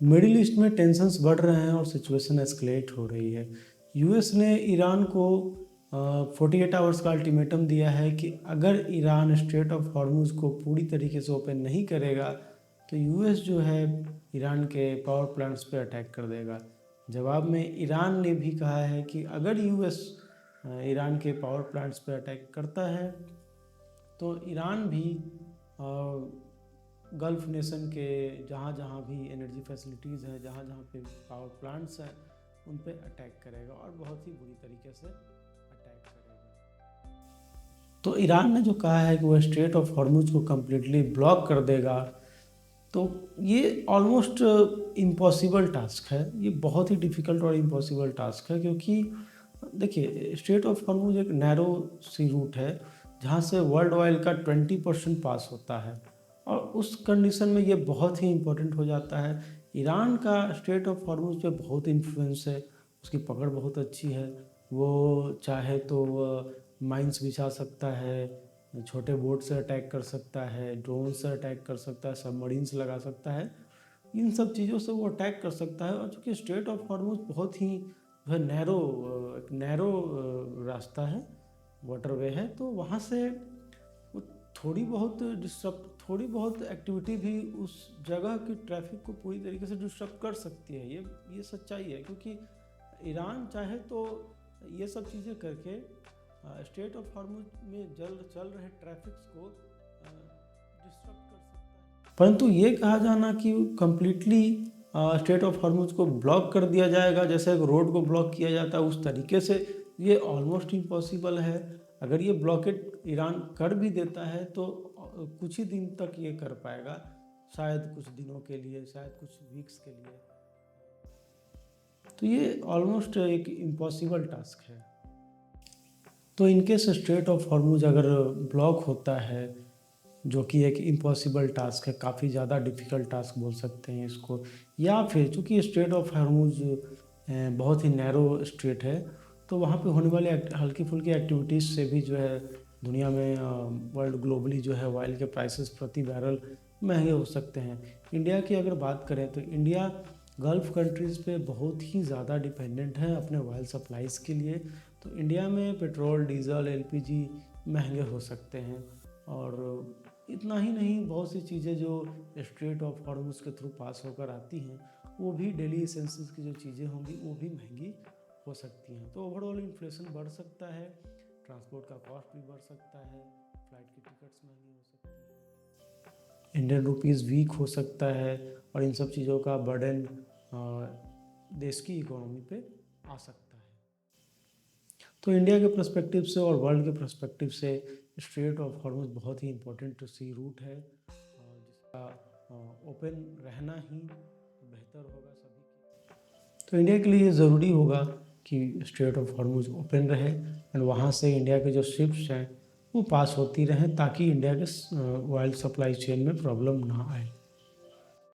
Middle east में tensions बढ़ रहे हैं और सिचुएशन एस्केलेट हो रही है। यूएस ने ईरान को 48 आवर्स का अल्टीमेटम दिया है कि अगर ईरान स्ट्रेट ऑफ हॉर्मुज को पूरी तरीके से ओपन नहीं करेगा तो यूएस जो है ईरान के पावर प्लांट्स पे अटैक कर देगा। जवाब में ईरान ने भी कहा है कि अगर यूएस ईरान के पावर प्लांट्स पे अटैक करता है तो ईरान भी गल्फ़ नेशन के जहाँ जहाँ भी एनर्जी फैसिलिटीज़ हैं, जहाँ जहाँ पे पावर प्लांट्स हैं, उन पे अटैक करेगा और बहुत ही बुरी तरीके से अटैक करेगा। तो ईरान ने जो कहा है कि वो स्ट्रेट ऑफ हॉर्मुज को कम्प्लीटली ब्लॉक कर देगा, तो ये ऑलमोस्ट इम्पॉसिबल टास्क है। ये बहुत ही डिफ़िकल्ट और इम्पॉसिबल टास्क है, क्योंकि देखिए स्ट्रेट ऑफ हॉर्मुज एक नैरो सी रूट है जहाँ से वर्ल्ड ऑयल का 20% पास होता है, और उस कंडीशन में ये बहुत ही इम्पोर्टेंट हो जाता है। ईरान का स्ट्रेट ऑफ हॉर्मुज पे बहुत इन्फ्लुएंस है, उसकी पकड़ बहुत अच्छी है। वो चाहे तो माइंस बिछा सकता है, छोटे बोट से अटैक कर सकता है, ड्रोन से अटैक कर सकता है, सबमरीन्स लगा सकता है, इन सब चीज़ों से वो अटैक कर सकता है। और चूँकि स्ट्रेट ऑफ हॉर्मुज बहुत ही जो है नैरो रास्ता है, वाटरवे है, तो वहाँ से वो थोड़ी बहुत एक्टिविटी भी उस जगह की ट्रैफिक को पूरी तरीके से डिस्टर्ब कर सकती है। ये सच्चाई है, क्योंकि ईरान चाहे तो ये सब चीज़ें करके स्ट्रेट ऑफ हॉर्मुज में चल रहे ट्रैफिक्स को डिस्टर्ब कर सकता है। परंतु ये कहा जाना कि कम्प्लीटली स्ट्रेट ऑफ हॉर्मुज को ब्लॉक कर दिया जाएगा, जैसे एक रोड को ब्लॉक किया जाता है उस तरीके से, ये ऑलमोस्ट इम्पॉसिबल है। अगर ये ब्लॉकेट ईरान कर भी देता है तो कुछ ही दिन तक ये कर पाएगा, शायद कुछ दिनों के लिए, शायद कुछ वीक्स के लिए। तो ये ऑलमोस्ट एक इम्पॉसिबल टास्क है। तो इनकेस स्ट्रेट ऑफ हॉर्मुज अगर ब्लॉक होता है, जो कि एक इम्पॉसिबल टास्क है, काफ़ी ज़्यादा डिफ़िकल्ट टास्क बोल सकते हैं इसको, या फिर चूँकि स्ट्रेट ऑफ हॉर्मुज बहुत ही नैरो स्ट्रेट है, तो वहाँ पे होने वाली हल्की फुल्की एक्टिविटीज़ से भी जो है दुनिया में वर्ल्ड ग्लोबली जो है ऑयल के प्राइसेस प्रति बैरल महंगे हो सकते हैं। इंडिया की अगर बात करें तो इंडिया गल्फ़ कंट्रीज़ पे बहुत ही ज़्यादा डिपेंडेंट है अपने ऑयल सप्लाईज़ के लिए। तो इंडिया में पेट्रोल, डीजल, एलपीजी महंगे हो सकते हैं, और इतना ही नहीं, बहुत सी चीज़ें जो स्ट्रेट ऑफ हॉर्मुज के थ्रू पास होकर आती हैं, वो भी डेली एसेंशियल्स की जो चीज़ें होंगी वो भी महंगी हो सकती हैं। तो ओवरऑल इन्फ्लेशन बढ़ सकता है, ट्रांसपोर्ट का कॉस्ट भी बढ़ सकता है, फ्लाइट की टिकट्स महंगी हो सकती है, इंडियन रुपीज़ वीक हो सकता है, और इन सब चीज़ों का बर्डन देश की इकोनॉमी पे आ सकता है। तो इंडिया के पर्सपेक्टिव से और वर्ल्ड के पर्सपेक्टिव से स्ट्रेट ऑफ हॉर्मुज बहुत ही इम्पोर्टेंट सी रूट है, जिसका ओपन रहना ही बेहतर होगा सभी के। तो इंडिया के लिए ज़रूरी होगा कि स्ट्रेट ऑफ हॉर्मुज ओपन रहे, एंड वहाँ से इंडिया के जो शिप्स हैं वो पास होती रहें, ताकि इंडिया के ऑयल सप्लाई चेन में प्रॉब्लम ना आए।